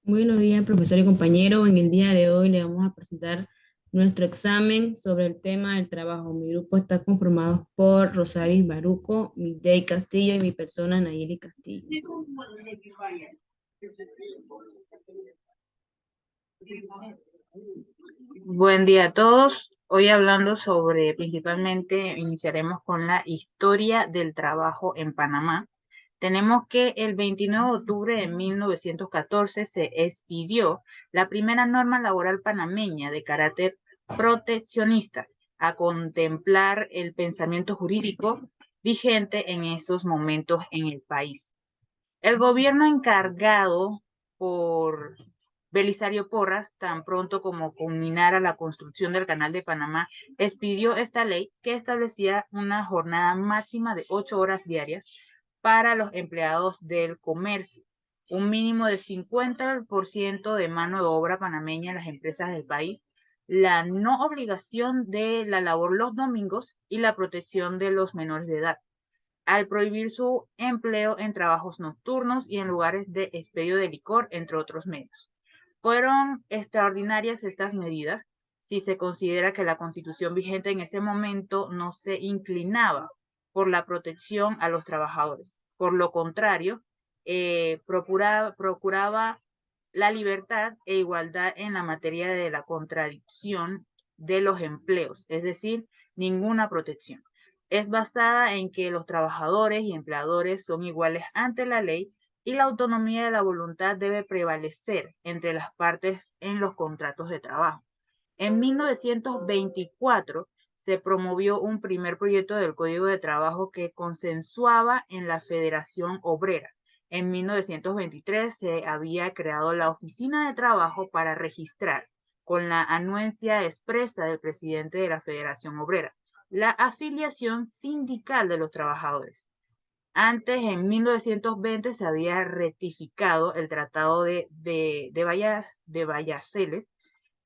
Buenos días, profesor y compañero. En el día de hoy le vamos a presentar nuestro examen sobre el tema del trabajo. Mi grupo está conformado por Rosaris Baruco, Midday Castillo y mi persona Nayeli Castillo. Buen día a todos. Hoy hablando sobre, principalmente, iniciaremos con la historia del trabajo en Panamá. Tenemos que el 29 de octubre de 1914 se expidió la primera norma laboral panameña de carácter proteccionista a contemplar el pensamiento jurídico vigente en esos momentos en el país. El gobierno encargado por Belisario Porras, tan pronto como culminara la construcción del Canal de Panamá, expidió esta ley que establecía una jornada máxima de 8 horas diarias para los empleados del comercio, un mínimo de 50% de mano de obra panameña en las empresas del país, la no obligación de la labor los domingos y la protección de los menores de edad al prohibir su empleo en trabajos nocturnos y en lugares de expendio de licor, entre otros medios. Fueron extraordinarias estas medidas si se considera que la Constitución vigente en ese momento no se inclinaba por la protección a los trabajadores. Por lo contrario, procuraba la libertad e igualdad en la materia de la contradicción de los empleos, es decir, ninguna protección. Es basada en que los trabajadores y empleadores son iguales ante la ley y la autonomía de la voluntad debe prevalecer entre las partes en los contratos de trabajo. En 1924 se promovió un primer proyecto del Código de Trabajo que consensuaba en la Federación Obrera. En 1923 se había creado la Oficina de Trabajo para registrar, con la anuencia expresa del presidente de la Federación Obrera, la afiliación sindical de los trabajadores. Antes, en 1920, se había rectificado el Tratado de Vallaceles,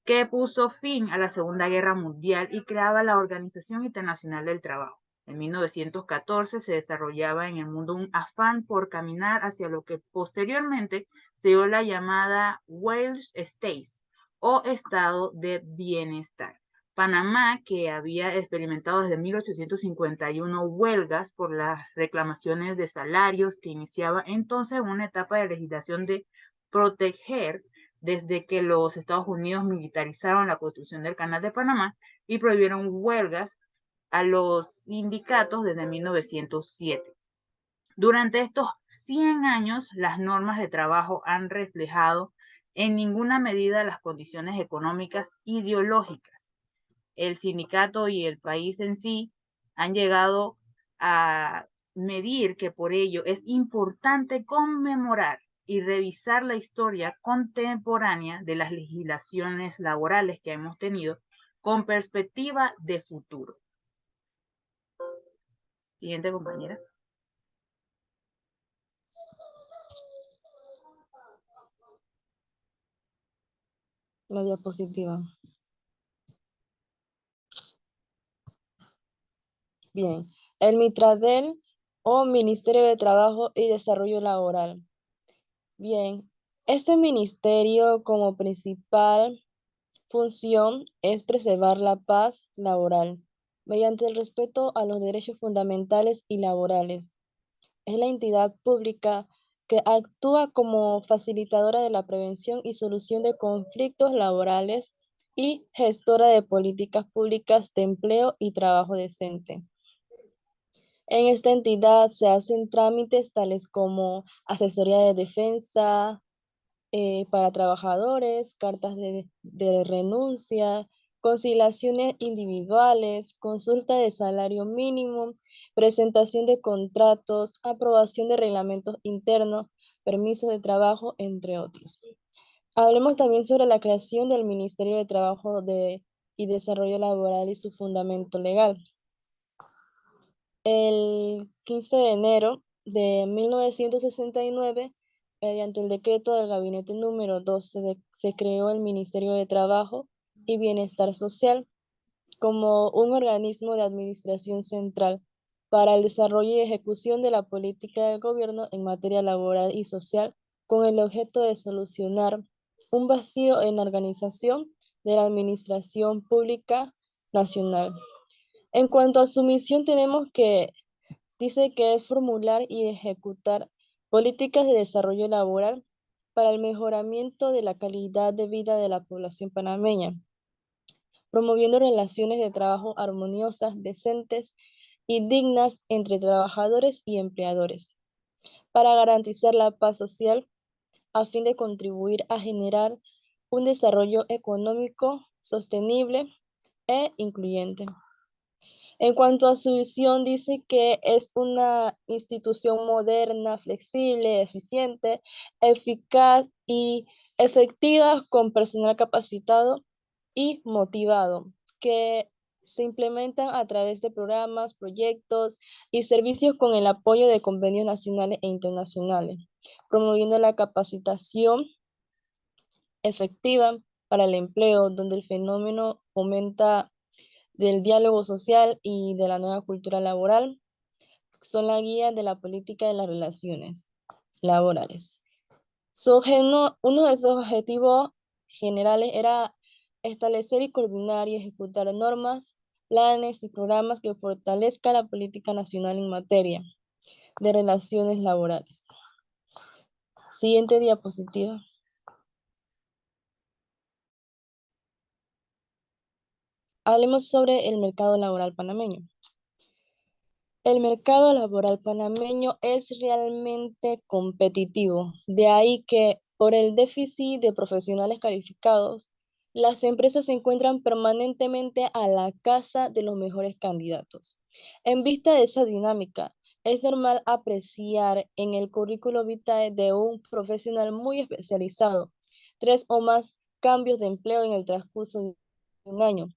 que puso fin a la Segunda Guerra Mundial y creaba la Organización Internacional del Trabajo. En 1914 se desarrollaba en el mundo un afán por caminar hacia lo que posteriormente se dio la llamada Welfare States o Estado de Bienestar. Panamá, que había experimentado desde 1851 huelgas por las reclamaciones de salarios, que iniciaba entonces una etapa de legislación de proteger desde que los Estados Unidos militarizaron la construcción del Canal de Panamá y prohibieron huelgas a los sindicatos desde 1907. Durante estos 100 años, las normas de trabajo han reflejado en ninguna medida las condiciones económicas ideológicas. El sindicato y el país en sí han llegado a medir que por ello es importante conmemorar y revisar la historia contemporánea de las legislaciones laborales que hemos tenido con perspectiva de futuro. Siguiente compañera. La diapositiva. Bien, el Mitradel o Ministerio de Trabajo y Desarrollo Laboral. Bien, este ministerio como principal función es preservar la paz laboral mediante el respeto a los derechos fundamentales y laborales. Es la entidad pública que actúa como facilitadora de la prevención y solución de conflictos laborales y gestora de políticas públicas de empleo y trabajo decente. En esta entidad se hacen trámites tales como asesoría de defensa para trabajadores, cartas de renuncia, conciliaciones individuales, consulta de salario mínimo, presentación de contratos, aprobación de reglamentos internos, permiso de trabajo, entre otros. Hablemos también sobre la creación del Ministerio de Trabajo y Desarrollo Laboral y su fundamento legal. El 15 de enero de 1969, mediante el decreto del Gabinete número 12, se creó el Ministerio de Trabajo y Bienestar Social como un organismo de administración central para el desarrollo y ejecución de la política del gobierno en materia laboral y social, con el objeto de solucionar un vacío en la organización de la administración pública nacional. En cuanto a su misión, tenemos que dice que es formular y ejecutar políticas de desarrollo laboral para el mejoramiento de la calidad de vida de la población panameña, promoviendo relaciones de trabajo armoniosas, decentes y dignas entre trabajadores y empleadores, para garantizar la paz social a fin de contribuir a generar un desarrollo económico sostenible e incluyente. En cuanto a su visión, dice que es una institución moderna, flexible, eficiente, eficaz y efectiva con personal capacitado y motivado, que se implementan a través de programas, proyectos y servicios con el apoyo de convenios nacionales e internacionales, promoviendo la capacitación efectiva para el empleo, donde el fenómeno fomenta del diálogo social y de la nueva cultura laboral, son la guía de la política de las relaciones laborales. Uno de sus objetivos generales era establecer y coordinar y ejecutar normas, planes y programas que fortalezcan la política nacional en materia de relaciones laborales. Siguiente diapositiva. Hablemos sobre el mercado laboral panameño. El mercado laboral panameño es realmente competitivo, de ahí que por el déficit de profesionales calificados, las empresas se encuentran permanentemente a la caza de los mejores candidatos. En vista de esa dinámica, es normal apreciar en el currículo vitae de un profesional muy especializado 3 o más cambios de empleo en el transcurso de un año.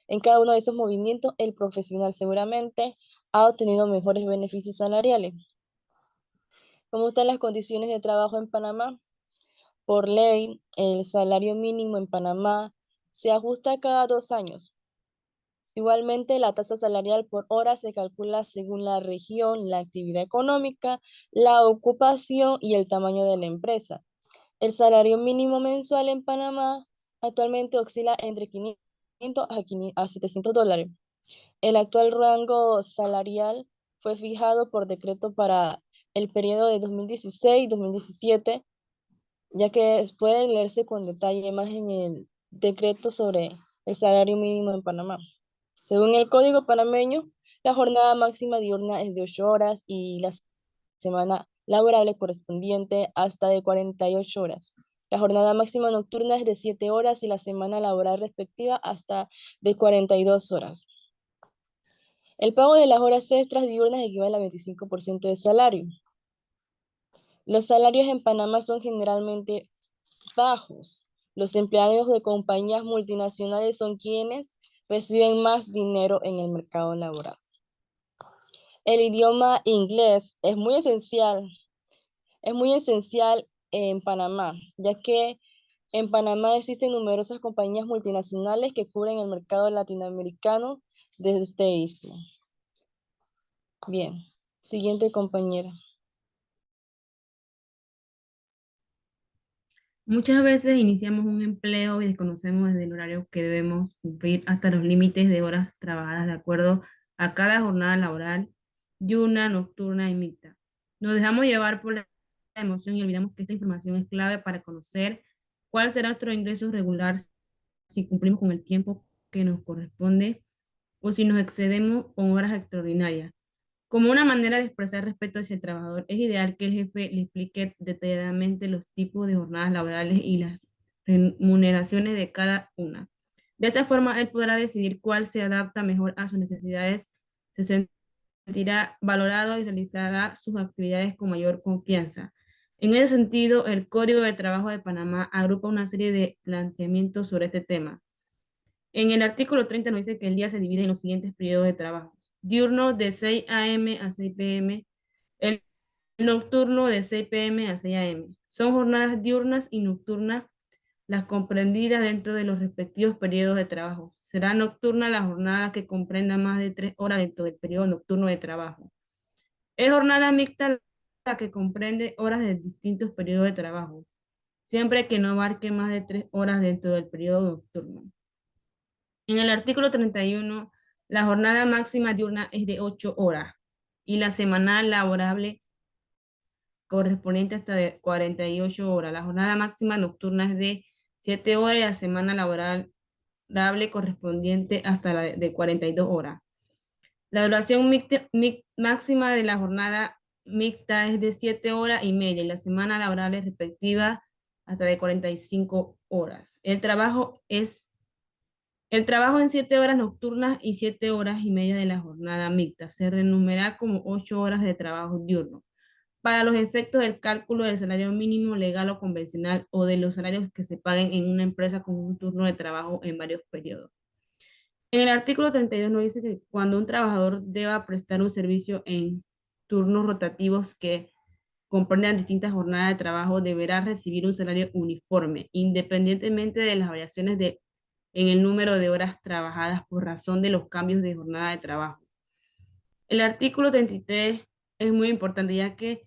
En cada uno de esos movimientos, el profesional seguramente ha obtenido mejores beneficios salariales. ¿Cómo están las condiciones de trabajo en Panamá? Por ley, el salario mínimo en Panamá se ajusta cada 2 años. Igualmente, la tasa salarial por hora se calcula según la región, la actividad económica, la ocupación y el tamaño de la empresa. El salario mínimo mensual en Panamá actualmente oscila entre 500 a $700. El actual rango salarial fue fijado por decreto para el periodo de 2016-2017, ya que puede leerse con detalle más en el decreto sobre el salario mínimo en Panamá. Según el Código panameño, la jornada máxima diurna es de 8 horas y la semana laborable correspondiente hasta de 48 horas. La jornada máxima nocturna es de 7 horas y la semana laboral respectiva hasta de 42 horas. El pago de las horas extras diurnas equivale al 25% del salario. Los salarios en Panamá son generalmente bajos. Los empleados de compañías multinacionales son quienes reciben más dinero en el mercado laboral. El idioma inglés es muy esencial en Panamá, ya que en Panamá existen numerosas compañías multinacionales que cubren el mercado latinoamericano desde este istmo. Bien, siguiente compañera. Muchas veces iniciamos un empleo y desconocemos desde el horario que debemos cumplir hasta los límites de horas trabajadas de acuerdo a cada jornada laboral, diurna, nocturna y mixta. Nos dejamos llevar por la emoción y olvidamos que esta información es clave para conocer cuál será nuestro ingreso regular si cumplimos con el tiempo que nos corresponde o si nos excedemos con horas extraordinarias. Como una manera de expresar respeto hacia el trabajador, es ideal que el jefe le explique detalladamente los tipos de jornadas laborales y las remuneraciones de cada una. De esa forma, él podrá decidir cuál se adapta mejor a sus necesidades, se sentirá valorado y realizará sus actividades con mayor confianza. En ese sentido, el Código de Trabajo de Panamá agrupa una serie de planteamientos sobre este tema. En el artículo 30 nos dice que el día se divide en los siguientes periodos de trabajo. Diurno de 6 a.m. a 6 p.m., el nocturno de 6 p.m. a 6 a.m. Son jornadas diurnas y nocturnas las comprendidas dentro de los respectivos periodos de trabajo. Será nocturna la jornada que comprenda más de 3 horas dentro del periodo nocturno de trabajo. Es jornada mixta la que comprende horas de distintos periodos de trabajo, siempre que no abarque más de 3 horas dentro del periodo nocturno. En el artículo 31, la jornada máxima diurna es de 8 horas y la semanal laborable correspondiente hasta de 48 horas. La jornada máxima nocturna es de 7 horas y la semana laborable correspondiente hasta la de 42 horas. La duración máxima de la jornada mixta es de 7 horas y media y la semana laborable respectiva hasta de 45 horas. El trabajo en 7 horas nocturnas y 7 horas y media de la jornada mixta se renumerará como 8 horas de trabajo diurno para los efectos del cálculo del salario mínimo legal o convencional o de los salarios que se paguen en una empresa con un turno de trabajo en varios periodos. En el artículo 32 nos dice que cuando un trabajador deba prestar un servicio en turnos rotativos que comprendan distintas jornadas de trabajo, deberá recibir un salario uniforme, independientemente de las variaciones en el número de horas trabajadas por razón de los cambios de jornada de trabajo. El artículo 33 es muy importante, ya que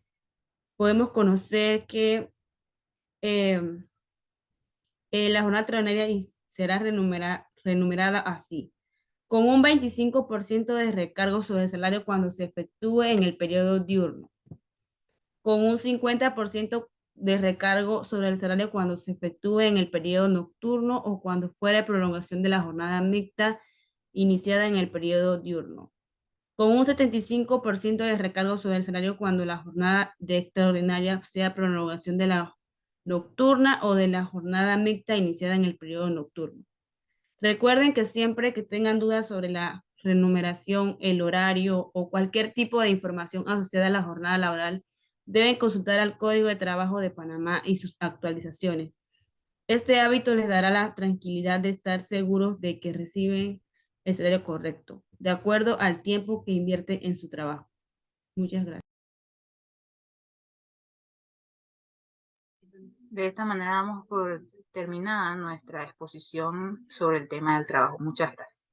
podemos conocer que eh, la jornada extraordinaria será renumerada así, con un 25% de recargo sobre el salario cuando se efectúe en el periodo diurno, con un 50% de recargo sobre el salario cuando se efectúe en el periodo nocturno o cuando fuera prolongación de la jornada mixta iniciada en el periodo diurno, con un 75% de recargo sobre el salario cuando la jornada de extraordinaria sea prolongación de la nocturna o de la jornada mixta iniciada en el periodo nocturno. Recuerden que siempre que tengan dudas sobre la remuneración, el horario o cualquier tipo de información asociada a la jornada laboral, deben consultar al Código de Trabajo de Panamá y sus actualizaciones. Este hábito les dará la tranquilidad de estar seguros de que reciben el salario correcto, de acuerdo al tiempo que invierte en su trabajo. Muchas gracias. De esta manera damos por terminada nuestra exposición sobre el tema del trabajo. Muchas gracias.